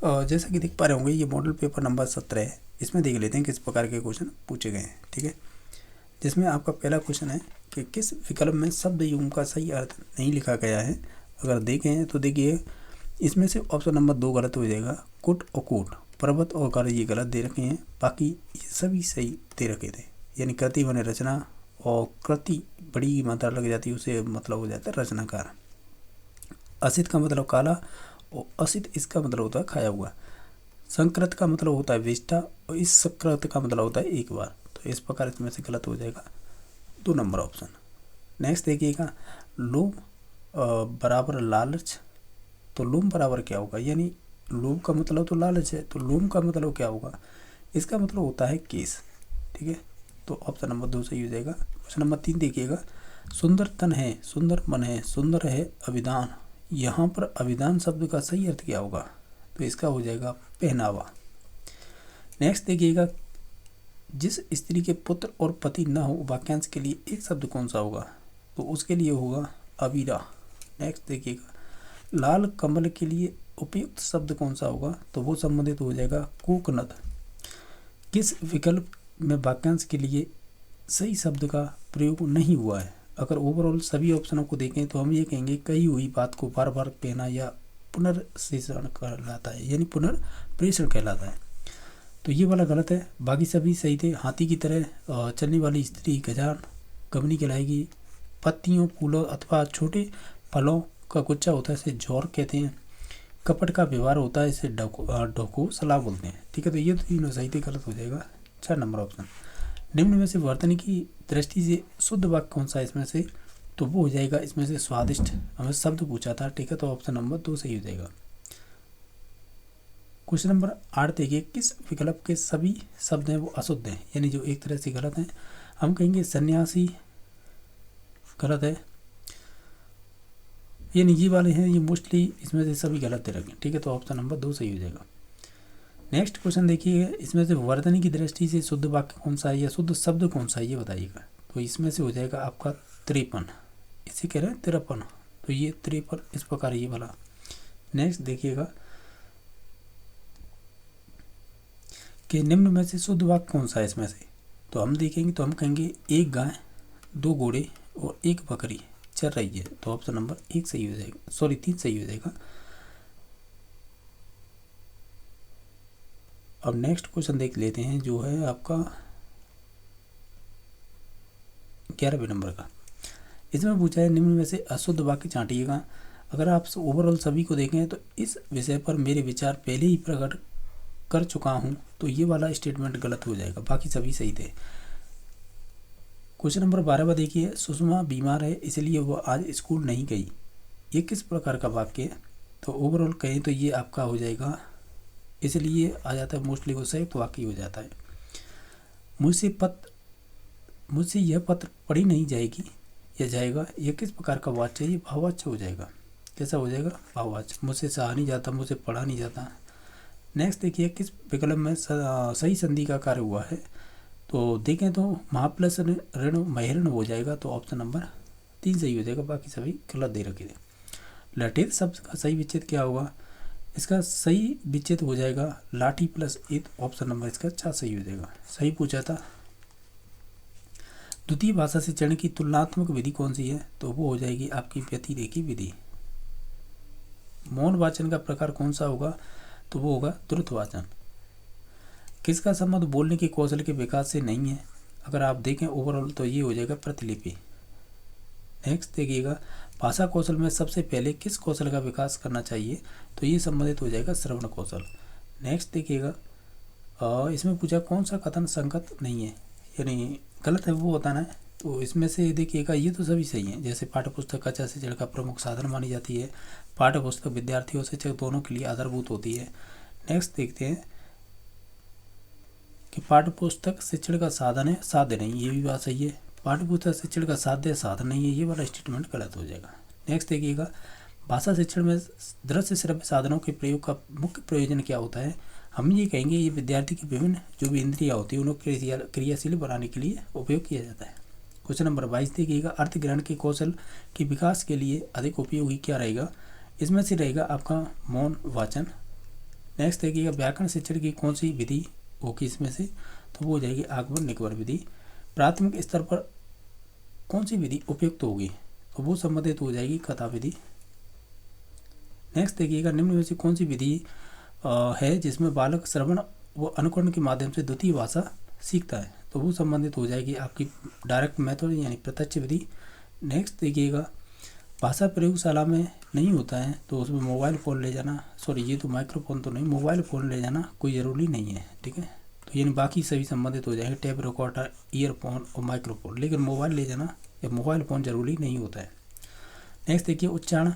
जैसा कि देख पा रहे होंगे ये मॉडल पेपर नंबर 17 है। इसमें देख लेते हैं किस प्रकार के क्वेश्चन पूछे गए हैं। ठीक है, जिसमें आपका पहला क्वेश्चन है कि किस विकल्प में शब्द युग्म का सही अर्थ नहीं लिखा गया है। अगर देखें तो देखिए इसमें से ऑप्शन नंबर 2 गलत हो जाएगा। कुट और कूट, पर्वत और कर ये गलत दे रखे हैं, बाकी ये सभी सही दे रखे थे। यानी कृति बने रचना, और कृति बड़ी मात्रा लग जाती है उसे मतलब हो जाता है रचनाकार। असित का मतलब काला, और असित इसका मतलब होता है खाया हुआ। संकृत का मतलब होता है विष्टा, और इस सकृत का मतलब होता है एक बार। तो इस प्रकार इसमें से गलत हो जाएगा 2 नंबर ऑप्शन। नेक्स्ट देखिएगा, लोभ बराबर लालच। तो लोभ बराबर क्या होगा, यानी लोभ का मतलब तो लालच है, तो लोभ का मतलब क्या होगा, इसका मतलब होता है केस। ठीक है, तो ऑप्शन नंबर 2 सही हो जाएगा। क्वेश्चन नंबर 3 देखिएगा, सुंदर तन है, सुंदर मन है, सुंदर है अभिधान। यहाँ पर अभिधान शब्द का सही अर्थ क्या होगा, तो इसका हो जाएगा पहनावा। नेक्स्ट देखिएगा, जिस स्त्री के पुत्र और पति न हो वाक्यांश के लिए एक शब्द कौन सा होगा, तो उसके लिए होगा अबीरा। नेक्स्ट देखिएगा, लाल कमल के लिए उपयुक्त शब्द कौन सा होगा, तो वो संबंधित हो जाएगा कोकनद। किस विकल्प में वाक्यांश के लिए सही शब्द का प्रयोग नहीं हुआ है। अगर ओवरऑल सभी ऑप्शनों को देखें तो हम ये कहेंगे कही हुई बात को बार बार कहना या पुनर्प्रेषण कहलाता है, यानी पुनर्प्रेषण कहलाता है। तो ये वाला गलत है, बाकी सभी सही थे। हाथी की तरह चलने वाली स्त्री गजान गमनी कहलाएगी। पत्तियों, फूलों अथवा छोटे फलों का गुच्छा होता है, इसे जौर कहते हैं। कपट का व्यवहार होता है, इसे ढोको सलाह बोलते हैं। ठीक है, तो ये तीनों सही थे, गलत हो जाएगा 6 नंबर ऑप्शन। निम्न में से वर्तन की दृष्टि से शुद्ध वाक्य कौन सा है इसमें से, तो वो हो जाएगा इसमें से स्वादिष्ट। हमें शब्द पूछा था। ठीक है, तो ऑप्शन नंबर 2 सही हो जाएगा। क्वेश्चन नंबर 8 देखिए, किस विकल्प के सभी शब्द हैं वो अशुद्ध हैं, यानी जो एक तरह से गलत हैं। हम कहेंगे सन्यासी गलत है, ये निजी वाले हैं, ये मोस्टली इसमें से सभी गलत दे रखें। ठीक है, तो ऑप्शन नंबर 2 सही हो जाएगा। नेक्स्ट क्वेश्चन देखिए, इसमें से वर्तनी की दृष्टि से शुद्ध वाक्य कौन सा है या शुद्ध शब्द कौन सा है ये बताइएगा। तो इसमें से हो जाएगा आपका 53, इसे कह रहे हैं 53, तो ये 53 इस प्रकार ये वाला। नेक्स्ट देखिएगा कि निम्न में से शुद्ध वाक्य कौन सा है इसमें से, तो हम देखेंगे तो हम कहेंगे एक गाय, 2 घोड़े और 1 बकरी चल रही है। तो ऑप्शन नंबर 1 सही हो जाएगा, सॉरी 3 सही हो जाएगा। अब नेक्स्ट क्वेश्चन देख लेते हैं जो है आपका 11वें नंबर का। इसमें पूछा है निम्न में से अशुद्ध वाक्य छांटिएगा। अगर आप ओवरऑल सभी को देखें तो इस विषय पर मेरे विचार पहले ही प्रकट कर चुका हूं, तो ये वाला स्टेटमेंट गलत हो जाएगा, बाकी सभी सही थे। क्वेश्चन नंबर 12 देखिए, सुषमा बीमार है इसलिए वो आज स्कूल नहीं गई, ये किस प्रकार का वाक्य है, तो ओवरऑल कहें तो ये आपका हो जाएगा, इसलिए आ जाता है मोस्टली वो संयुक्त वाक्य हो जाता है। मुझसे यह पत्र पढ़ी नहीं जाएगी या जाएगा, यह किस प्रकार का वाच्य है, ये भाववाच्य हो जाएगा। कैसा हो जाएगा, भाववाच्य। मुझसे सहा नहीं जाता, मुझसे पढ़ा नहीं जाता। नेक्स्ट देखिए, किस विकल्प में सही संधि का कार्य हुआ है, तो देखें तो महाप्लस ऋण महिरण हो जाएगा, तो ऑप्शन नंबर 3 सही हो जाएगा, बाकी सभी गलत दे रखे थे। लठेत शब्द का सही विच्छेद क्या होगा, इसका सही विच्छेद हो जाएगा लाठी प्लस ईत, ऑप्शन नंबर इसका 4 सही हो जाएगा, सही पूछा था। द्वितीय भाषा से चरण की तुलनात्मक विधि कौन सी है, तो वो हो जाएगी आपकी व्यतिरेकी विधि। मौन वाचन का प्रकार कौन सा होगा, तो वो होगा द्रुत वाचन। किसका संबंध बोलने के कौशल के विकास से नहीं है, अगर आप देखें ओवरऑल तो ये हो जाएगा प्रतिलिपि। नेक्स्ट देखिएगा, भाषा कौशल में सबसे पहले किस कौशल का विकास करना चाहिए, तो ये संबंधित हो जाएगा श्रवण कौशल। नेक्स्ट देखिएगा, इसमें पूछा कौन सा कथन संगत नहीं है, यानी गलत है वो बताना है। तो इसमें से देखिएगा ये तो सभी सही हैं, जैसे पाठ्यपुस्तक कक्षा शिक्षण का प्रमुख साधन मानी जाती है। पाठ्यपुस्तक विद्यार्थी और शिक्षक दोनों के लिए आधारभूत होती है। नेक्स्ट देखते हैं कि पाठ्यपुस्तक शिक्षण का साधन है, साध्य नहीं, ये भी बात सही है। पाठ्यपुस्तक शिक्षण का साध्य साधन नहीं है, ये वाला स्टेटमेंट गलत हो जाएगा। नेक्स्ट देखिएगा, भाषा शिक्षण में दृश्य श्रव्य साधनों के प्रयोग का मुख्य प्रयोजन क्या होता है, हम ये कहेंगे ये विद्यार्थी की विभिन्न जो भी इंद्रियाँ होती है उन्हें क्रियाशील बनाने के लिए उपयोग किया जाता है। क्वेश्चन नंबर 22 देखिएगा, अर्थ ग्रहण के कौशल के विकास के लिए अधिक उपयोगी क्या रहेगा, इसमें से रहेगा आपका मौन वाचन। नेक्स्ट देखिएगा व्याकरण शिक्षण की कौन सी विधि होगी इसमें से, तो वो हो जाएगी आगमन निगमन विधि। प्राथमिक स्तर पर कौन सी विधि उपयुक्त होगी, तो वो संबंधित हो जाएगी कथा विधि। नेक्स्ट देखिएगा निम्न में से कौन सी विधि है जिसमें बालक श्रवण व अनुकरण के माध्यम से द्वितीय भाषा सीखता है, तो वो संबंधित हो जाएगी आपकी डायरेक्ट मेथड यानी प्रत्यक्ष विधि। नेक्स्ट देखिएगा भाषा प्रयोगशाला में नहीं होता है तो उसमें मोबाइल फ़ोन ले जाना, सॉरी ये तो माइक्रोफोन तो नहीं, मोबाइल फ़ोन ले जाना कोई ज़रूरी नहीं है, ठीक है। तो यानी बाकी सभी संबंधित हो जाएंगे, टेप रिकॉर्डर, ईयरफोन और माइक्रोफोन, लेकिन मोबाइल ले जाना या मोबाइल फ़ोन ज़रूरी नहीं होता है। नेक्स्ट देखिए उच्चारण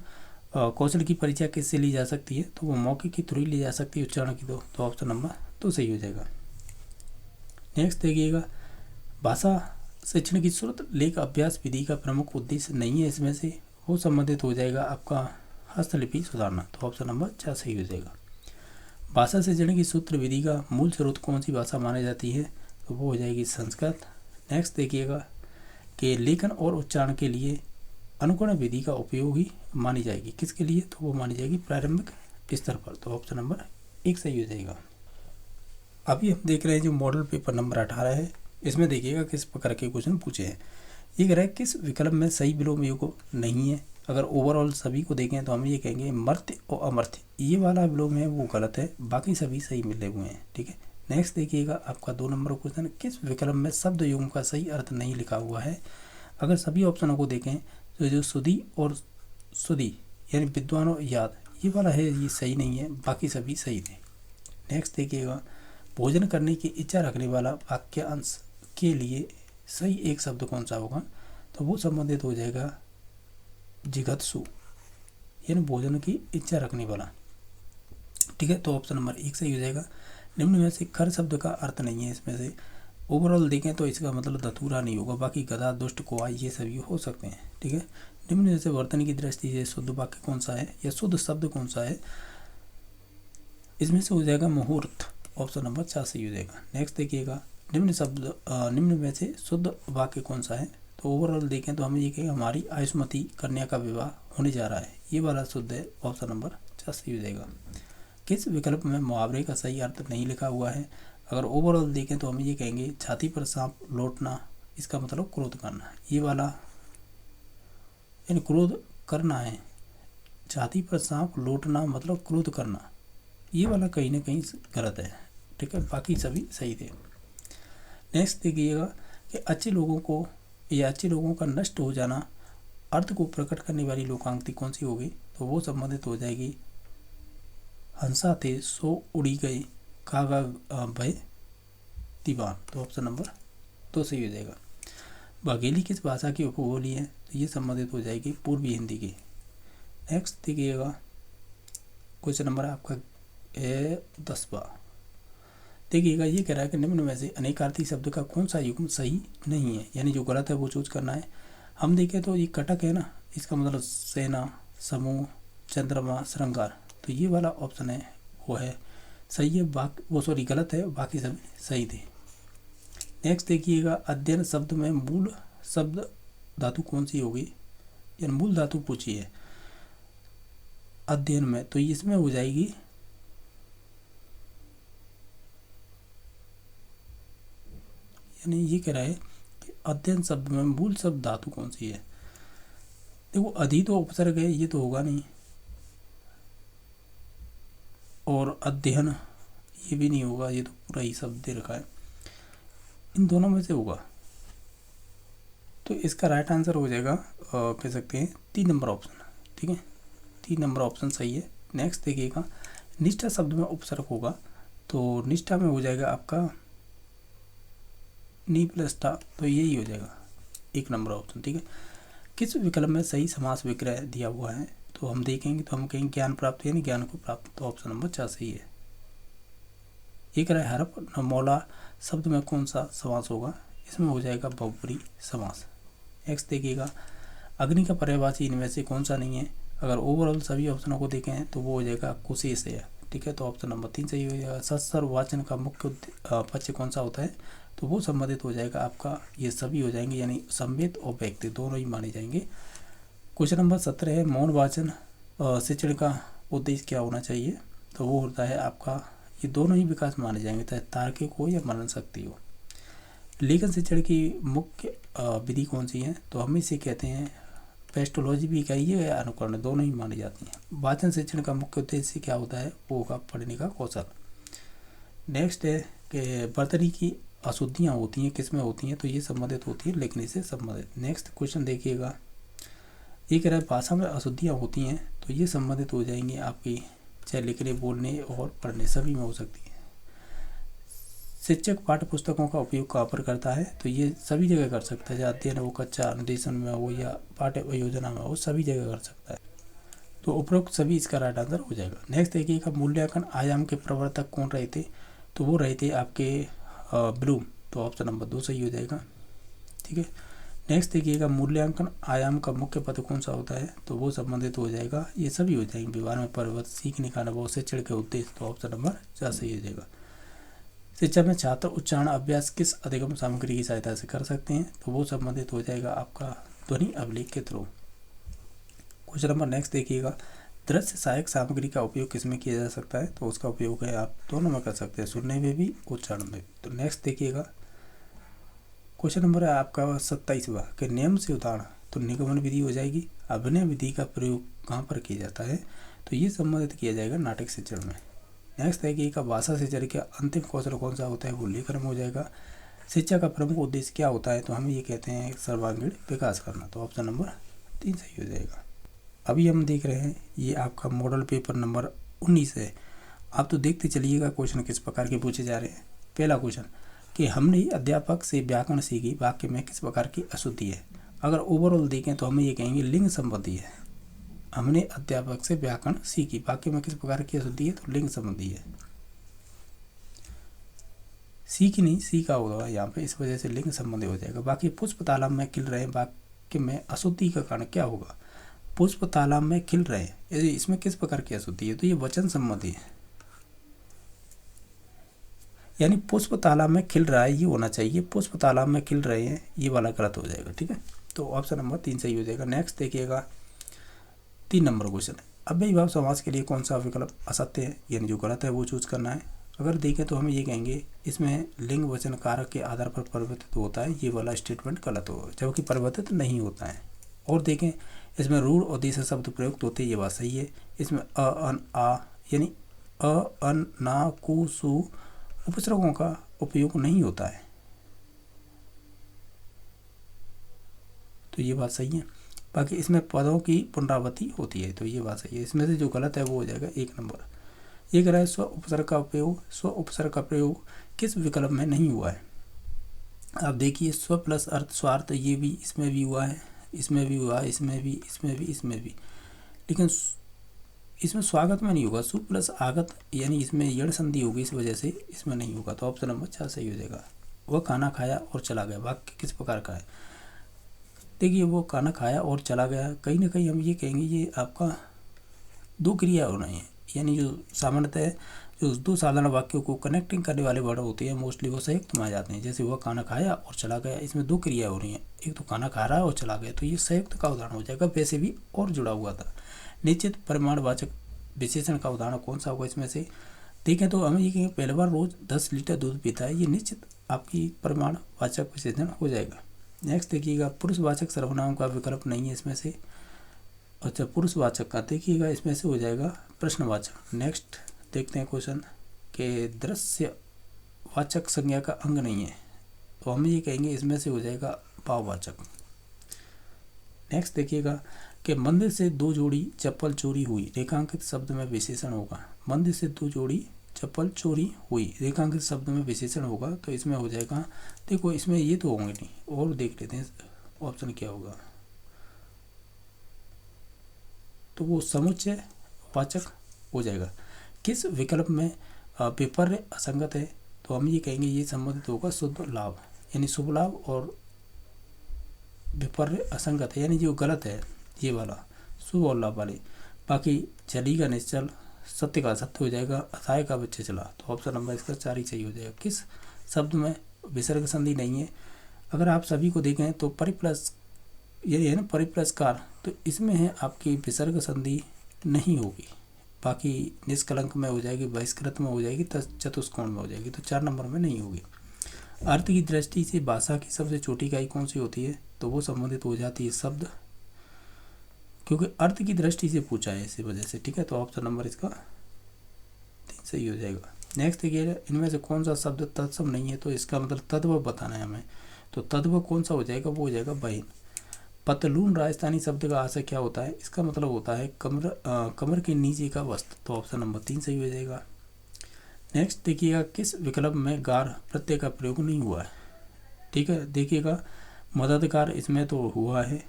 कौशल की परीक्षा किससे ली जा सकती है, तो वो मौके की थ्रू ली जा सकती है उच्चारण की, तो ऑप्शन नंबर 2 सही हो जाएगा। नेक्स्ट देखिएगा भाषा शिक्षण की श्रुत लेख अभ्यास विधि का प्रमुख उद्देश्य नहीं है इसमें से, वो संबंधित हो जाएगा आपका हस्तलिपि सुधारना, तो ऑप्शन नंबर 4 सही हो जाएगा। भाषा शिक्षण की सूत्र विधि का मूल स्रोत कौन सी भाषा मानी जाती है, तो वो हो जाएगी संस्कृत। नेक्स्ट देखिएगा कि लेखन और उच्चारण के लिए अनुकरण विधि का उपयोग ही मानी जाएगी, किसके लिए, तो वो मानी जाएगी प्रारंभिक स्तर पर, तो ऑप्शन नंबर 1 सही हो जाएगा। अभी हम देख रहे हैं जो मॉडल पेपर नंबर 18 है, इसमें देखिएगा किस प्रकार के क्वेश्चन पूछे हैं। ये कह रहा है किस विकल्प में सही विलोम योग नहीं है। अगर ओवरऑल सभी को देखें तो हम ये कहेंगे मर्त्य और अमर्त्य, ये वाला विलोम है वो गलत है, बाकी सभी सही मिले हुए हैं, ठीक है। नेक्स्ट देखिएगा आपका 2 नंबर क्वेश्चन, किस विकल्प में शब्द युग्म का सही अर्थ नहीं लिखा हुआ है। अगर सभी ऑप्शनों को देखें तो जो सुधी और सुधी यानी विद्वान और याद, ये वाला है ये सही नहीं है, बाकी सभी सही थे। नेक्स्ट देखिएगा भोजन करने की इच्छा रखने वाला वाक्यांश के लिए सही एक शब्द कौन सा होगा, तो वो संबंधित हो जाएगा जिगत्सु यानी भोजन की इच्छा रखने वाला, ठीक है। तो ऑप्शन नंबर 1 सही हो जाएगा। निम्न में से खर शब्द का अर्थ नहीं है इसमें से, ओवरऑल देखें तो इसका मतलब धतूरा नहीं होगा, बाकी गधा दुष्ट कोआ ये सभी हो सकते हैं, ठीक है। निम्न में से वर्तन की दृष्टि से शुद्ध वाक्य कौन सा है या शुद्ध शब्द कौन सा है, इसमें से हो जाएगा मुहूर्त, ऑप्शन नंबर 4 सही हो जाएगा। नेक्स्ट देखिएगा निम्न में से शुद्ध वाक्य कौन सा है, तो ओवरऑल देखें तो हमें ये कहेंगे हमारी आयुष्मती कन्या का विवाह होने जा रहा है, ये वाला शुद्ध है, ऑप्शन नंबर 4 सही हो जाएगा। किस विकल्प में मुहावरे का सही अर्थ नहीं लिखा हुआ है। अगर ओवरऑल देखें तो हम ये कहेंगे छाती पर सांप लौटना, इसका मतलब क्रोध करना, ये वाला यानी क्रोध करना है, छाती पर सांप लौटना मतलब क्रोध करना, ये वाला कहीं ना कहीं गलत है, ठीक है, बाकी सभी सही थे। नेक्स्ट देखिएगा कि अच्छे लोगों को या अच्छे लोगों का नष्ट हो जाना अर्थ को प्रकट करने वाली लोकांक्ति कौन सी होगी, तो वो संबंधित हो जाएगी हंसा थे सो उड़ी गए कागा भय दीवान, तो ऑप्शन नंबर 2 सही हो जाएगा। बघेली किस भाषा की उपबोली है, तो ये संबंधित हो जाएगी पूर्वी हिंदी की। नेक्स्ट देखिएगा क्वेश्चन नंबर आपका 10वां, देखिएगा ये कह रहा है कि निम्न में से अनेकार्थी शब्द का कौन सा युग्म सही नहीं है, यानी जो गलत है वो चूज करना है। हम देखें तो ये कटक है ना, इसका मतलब सेना, समूह, चंद्रमा, श्रृंगार, तो ये वाला ऑप्शन है वो है सही है, वो सॉरी गलत है, बाकी सब सही थे। नेक्स्ट देखिएगा अध्ययन शब्द में मूल शब्द धातु कौन सी होगी, यानी मूल धातु पूछी है अध्ययन में, तो इसमें हो जाएगी यानी ये कह रहा है कि अध्ययन शब्द में मूल शब्द धातु कौन सी है। देखो अधि तो उपसर्ग है, ये तो होगा नहीं, और अध्ययन ये भी नहीं होगा, ये तो पूरा ही शब्द दे रखा है, इन दोनों में से होगा, तो इसका राइट आंसर हो जाएगा कह सकते हैं 3 नंबर ऑप्शन, ठीक है, 3 नंबर ऑप्शन सही है। नेक्स्ट देखिएगा निष्ठा शब्द में उपसर्ग होगा, तो निष्ठा में हो जाएगा आपका नी प्लस टा, तो यही हो जाएगा 1 नंबर ऑप्शन, ठीक है। किस विकल्प में सही समास विग्रह दिया हुआ है, तो हम देखेंगे तो हम कहेंगे ज्ञान प्राप्त यानी ज्ञान को प्राप्त, तो ऑप्शन नंबर 4 सही है। ये कह रहा है हरप न मौला शब्द में कौन सा समास होगा, इसमें हो जाएगा बहुब्री समास। नेक्स्ट देखिएगा अग्नि का पर्यायवाची इनमें से कौन सा नहीं है। अगर ओवरऑल सभी ऑप्शनों को देखें तो वो हो जाएगा कुशेष है, ठीक है, तो ऑप्शन नंबर 3 सही हो जाएगा। सत्सर्व वाचन का मुख्य पक्ष कौन सा होता है, तो वो संबंधित हो जाएगा आपका, ये सभी हो जाएंगे यानी संवेद और व्यक्ति दोनों ही माने जाएंगे। क्वेश्चन नंबर 17 है मौन वाचन शिक्षण का उद्देश्य क्या होना चाहिए, तो वो होता है आपका, ये दोनों ही विकास माने जाएंगे, चाहे तार्किक हो या मनन शक्ति हो। लेखन शिक्षण की मुख्य विधि कौन सी है, तो हम इसे कहते हैं पेस्टोलॉजी भी कहिए या अनुकरण, दोनों ही मानी जाती हैं। वाचन शिक्षण का मुख्य उद्देश्य क्या होता है, वो होगा पढ़ने का कौशल। नेक्स्ट है कि बर्तरी की अशुद्धियाँ होती हैं, किस में होती हैं, तो ये संबंधित होती है लिखने से संबंधित। नेक्स्ट क्वेश्चन देखिएगा, ये कह रहा है भाषा में अशुद्धियाँ होती हैं, तो ये संबंधित हो जाएंगी आपकी चाहे लिखने, बोलने और पढ़ने सभी में हो सकती है। शिक्षक पाठ्य पुस्तकों का उपयोग कहाँ पर करता है, तो ये सभी जगह कर सकता है, चाहे अध्ययन हो, कक्षा अनुदेशन में हो या पाठ्य योजना में हो, सभी जगह कर सकता है। तो उपरोक्त सभी इसका राइट आंसर हो जाएगा। नेक्स्ट देखिएगा, मूल्यांकन आयाम के प्रवर्तक कौन रहे थे, तो वो रहे थे आपके ब्लूम, तो ऑप्शन नंबर 2 सही हो जाएगा। ठीक है। नेक्स्ट देखिएगा, मूल्यांकन आयाम का मुख्य पद कौन सा होता है, तो वो संबंधित हो जाएगा, ये सभी हो जाएंगे, व्यवहार में परिवर्तन, सीखने का अनुभव, शिक्षण के उद्देश्य, तो ऑप्शन नंबर 4 सही हो जाएगा। शिक्षा में छात्र उच्चारण अभ्यास किस अधिगम सामग्री की सहायता से कर सकते हैं, तो वो संबंधित हो जाएगा आपका ध्वनि अभिलेख के थ्रू। क्वेश्चन नंबर नेक्स्ट देखिएगा, दृश्य सहायक सामग्री का उपयोग किसमें किया जा सकता है, तो उसका उपयोग है आप दोनों में कर सकते हैं, सुनने में भी, उच्चारण में भी। तो नेक्स्ट देखिएगा, क्वेश्चन नंबर है आपका 27वां कि नियम से उदाहरण, तो निगमन विधि हो जाएगी। अभिनय विधि का प्रयोग कहाँ पर किया जाता है, तो ये संबंधित किया जाएगा नाटक शिक्षण में। नेक्स्ट देखिएगा, भाषा शिक्षण का अंतिम कौशल कौन सा होता है, वो लेखन में हो जाएगा। शिक्षा का प्रमुख उद्देश्य क्या होता है, तो हम ये कहते हैं सर्वांगीण विकास करना, तो ऑप्शन नंबर 3 सही हो जाएगा। अभी हम देख रहे हैं ये आपका मॉडल पेपर नंबर 19 है। आप तो देखते चलिएगा क्वेश्चन किस प्रकार के पूछे जा रहे हैं। पहला क्वेश्चन कि हमने अध्यापक से व्याकरण सीखी, वाक्य में किस प्रकार की अशुद्धि है। अगर ओवरऑल देखें तो हम ये कहेंगे लिंग संबंधी है। हमने अध्यापक से व्याकरण सीखी, वाक्य में किस प्रकार की अशुद्धि है, तो लिंग संबंधी है। सीखी नहीं, सीखा होगा यहाँ पे, इस वजह से लिंग संबंधी हो जाएगा। बाकी पुष्प तालाब में खिल रहे वाक्य में अशुद्धि का कारण क्या होगा, पुष्प तालाब में खिल रहे हैं, यदि इसमें किस प्रकार की अशुद्धि है, तो ये वचन संबंधी है। यानी पुष्प तालाब में खिल रहा है ये होना चाहिए, पुष्प तालाब में खिल रहे हैं ये वाला गलत हो जाएगा। ठीक है, तो ऑप्शन नंबर 3 सही हो जाएगा। नेक्स्ट देखिएगा 3 नंबर क्वेश्चन है, अव्ययीभाव समास के लिए कौन सा विकल्प असत्य है, यानी जो गलत है वो चूज करना है। अगर देखें तो हम ये कहेंगे इसमें लिंग वचन कारक के आधार पर परिवर्तित होता है, ये वाला स्टेटमेंट गलत होगा, जबकि परिवर्तित नहीं होता है। और देखें इसमें रूढ़ और देश शब्द प्रयुक्त होते हैं, ये बात सही है। इसमें अ अन आ यानी अ अन ना कु सु उपसर्गों का उपयोग नहीं होता है, तो ये बात सही है। बाकी इसमें पदों की पुनरावृत्ति होती है, तो ये बात सही है। इसमें से जो गलत है वो हो जाएगा 1 नंबर। ये कह रहा है स्व उपसर्ग का उपयोग, स्व उपसर्ग का प्रयोग किस विकल्प में नहीं हुआ है। आप देखिए स्व प्लस अर्थ स्वार्थ, ये भी इसमें भी हुआ है, इसमें भी हुआ, इसमें भी, इसमें भी, इसमें भी, लेकिन इसमें स्वागत में नहीं होगा। सु प्लस आगत यानी इसमें यण संधि होगी, इस वजह से इसमें नहीं होगा, तो ऑप्शन नंबर 4 सही हो जाएगा। वह खाना खाया और चला गया, वाक्य किस प्रकार का है। देखिए वो खाना खाया और चला गया, कहीं ना कहीं हम ये कहेंगे ये आपका 2 क्रिया हो रही हैं, यानी जो सामान्यतः जो 2 साधारण वाक्यों को कनेक्टिंग करने वाले वर्ड होते हैं मोस्टली वो संयुक्त में आ जाते हैं। जैसे वह खाना खाया और चला गया, इसमें 2 क्रिया हो रही हैं, एक तो खाना खा रहा है और चला गया, तो ये संयुक्त का उदाहरण हो जाएगा। वैसे भी और जुड़ा हुआ था। निश्चित परिमाणवाचक विशेषण का उदाहरण कौन सा होगा इसमें से, देखें तो हमें ये कहेंगे पहली बार रोज 10 लीटर दूध पीता है, ये निश्चित आपकी परिमाणवाचक विशेषण हो जाएगा। नेक्स्ट देखिएगा पुरुषवाचक सर्वनाम का विकल्प नहीं है इसमें से। अच्छा पुरुषवाचक का देखिएगा इसमें से हो जाएगा प्रश्नवाचक। नेक्स्ट देखते हैं क्वेश्चन के दृश्यवाचक संज्ञा का अंग नहीं है, तो हम ये कहेंगे इसमें से हो जाएगा भाववाचक। नेक्स्ट देखिएगा कि मंदिर से 2 जोड़ी चप्पल चोरी हुई, रेखांकित शब्द में विशेषण होगा। मंदिर से 2 जोड़ी चप्पल चोरी हुई, रेखांकित शब्द में विशेषण होगा, तो इसमें हो जाएगा, देखो इसमें ये तो होंगे नहीं, और देख लेते हैं ऑप्शन क्या होगा, तो वो समुच्चय वाचक हो जाएगा। किस विकल्प में विपर्य असंगत है, तो हम ये कहेंगे ये संबंधित होगा शुद्ध लाभ, यानी शुभ लाभ और विपर्य असंगत है, यानी जो गलत है ये वाला शुभ और लाभ वाले। बाकी चली का निश्चल, सत्य का सत्य हो जाएगा, अथाय का बच्चे चला, तो ऑप्शन नंबर इसका 4 ही सही हो जाएगा। किस शब्द में विसर्ग संधि नहीं है, अगर आप सभी को देखें तो परिप्लस ये है ना परिप्लसकार, तो इसमें है आपकी विसर्ग संधि नहीं होगी, बाकी निष्कलंक में हो जाएगी, बहिष्कृत में हो जाएगी, चतुष्कोण में हो जाएगी, तो 4 नंबर में नहीं होगी। अर्थ की दृष्टि से भाषा की सबसे छोटी इकाई कौन सी होती है, तो वो संबंधित हो जाती है शब्द, क्योंकि अर्थ की दृष्टि से पूछा है इसी वजह से, ठीक है। तो ऑप्शन नंबर इसका 3 सही हो जाएगा। नेक्स्ट देखिए, इनमें से कौन सा शब्द तत्सम नहीं है, तो इसका मतलब तद्भव बताना है हमें, तो तद्भव कौन सा हो जाएगा, वो हो जाएगा बहिन। पतलून राजस्थानी शब्द का आशय क्या होता है, इसका मतलब होता है कमर के नीचे का वस्त्र, तो ऑप्शन नंबर 3 सही हो जाएगा। नेक्स्ट देखिएगा, किस विकल्प में गार प्रत्यय का प्रयोग नहीं हुआ है, ठीक है। देखिएगा, मददगार इसमें तो हुआ है,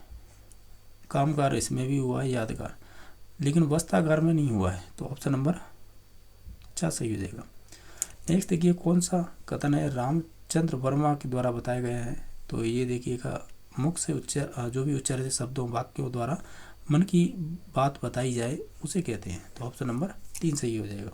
कामगार इसमें भी हुआ है, यादगार, लेकिन वस्त्रागार में नहीं हुआ है, तो ऑप्शन नंबर 4 सही हो जाएगा। नेक्स्ट देखिए, कौन सा कथन है रामचंद्र वर्मा के द्वारा बताया गया है, तो ये देखिएगा, मुख से जो भी उच्चारित शब्दों वाक्यों द्वारा मन की बात बताई जाए उसे कहते हैं, तो ऑप्शन नंबर 3 सही हो जाएगा।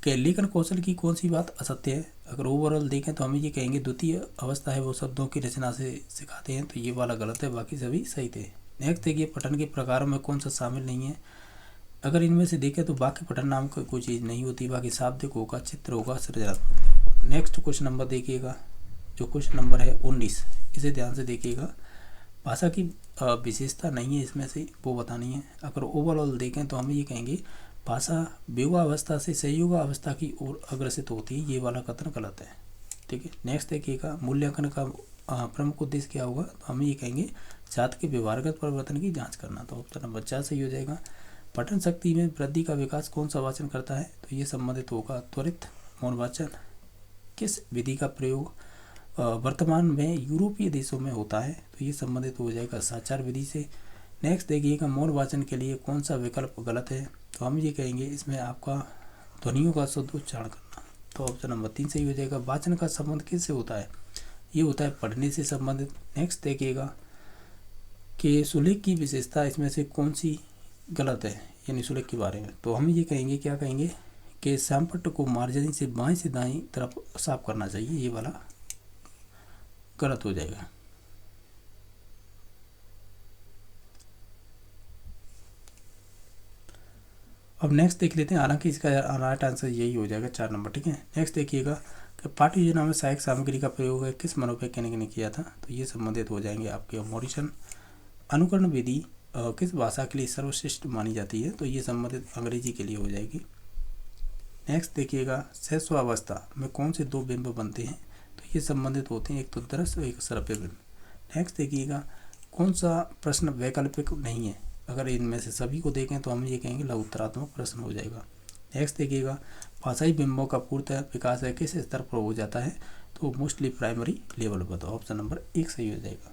कि लेखन कौशल की कौन सी बात असत्य है, अगर ओवरऑल देखें तो हम ये कहेंगे द्वितीय अवस्था है वो शब्दों की रचना से सिखाते हैं, तो ये वाला गलत है, बाकी सभी सही थे। नेक्स्ट देखिए, पठन के प्रकारों में कौन सा शामिल नहीं है, अगर इनमें से देखें तो वाक्य पठन नाम की कोई चीज़ नहीं होती, बाकी शाब्दिक होगा, चित्र होगा, सृजनात्मक। नेक्स्ट क्वेश्चन नंबर देखिएगा, जो क्वेश्चन नंबर है 19, इसे ध्यान से देखिएगा। भाषा की विशेषता नहीं है इसमें से, वो बतानी है। अगर ओवरऑल देखें तो हम ये कहेंगे भाषा वियोगावस्था से संयोगावस्था की ओर अग्रसित होती है, ये वाला कथन गलत है, ठीक है। नेक्स्ट देखिएगा, मूल्यांकन का प्रमुख उद्देश्य क्या होगा, तो हम ये कहेंगे छात्र के व्यवहारगत परिवर्तन की जाँच करना, तो ऑप्शन नंबर 4 सही हो जाएगा। पठन शक्ति में वृद्धि का विकास कौन सा वाचन करता है, तो ये संबंधित होगा त्वरित मौन वाचन। किस विधि का प्रयोग वर्तमान में यूरोपीय देशों में होता है, तो ये संबंधित हो जाएगा साचार विधि से। नेक्स्ट देखिएगा, मौन वाचन के लिए कौन सा विकल्प गलत है, तो हम ये कहेंगे इसमें आपका ध्वनियों का शुद्ध उच्चारण करना, तो ऑप्शन नंबर 3 सही हो जाएगा। वाचन का संबंध किससे होता है, ये होता है पढ़ने से संबंधित। नेक्स्ट देखिएगा कि सुलेख की विशेषता इसमें से कौन सी गलत है, यानी सुलेख के बारे में, तो हम ये कहेंगे, क्या कहेंगे कि श्यामपट्ट को मार्जनी से बाएं से दाएं तरफ साफ करना चाहिए, ये वाला गलत हो जाएगा। अब नेक्स्ट देख लेते हैं, हालांकि इसका राइट आंसर यही हो जाएगा 4 नंबर, ठीक है। नेक्स्ट देखिएगा कि पाठ्य योजना में सहायक सामग्री का प्रयोग है किस मनोवैज्ञानिक ने किया था, तो ये संबंधित हो जाएंगे आपके मॉरिसन। अनुकरण विधि किस भाषा के लिए सर्वश्रेष्ठ मानी जाती है, तो ये संबंधित अंग्रेजी के लिए हो जाएगी। नेक्स्ट देखिएगा, शैशवावस्था में कौन से 2 बिंब बनते हैं, तो ये संबंधित होते हैं, एक तो दृश्य और एक श्रव्य बिंब। नेक्स्ट देखिएगा, कौन सा प्रश्न वैकल्पिक नहीं है, अगर इनमें से सभी को देखें तो हम ये कहेंगे लघुत्तरात्मक प्रश्न हो जाएगा। नेक्स्ट देखिएगा, भाषाई बिंबों का पूर्णतः विकास है किस स्तर पर हो जाता है, तो मोस्टली प्राइमरी लेवल पर, तो ऑप्शन नंबर 1 सही हो जाएगा।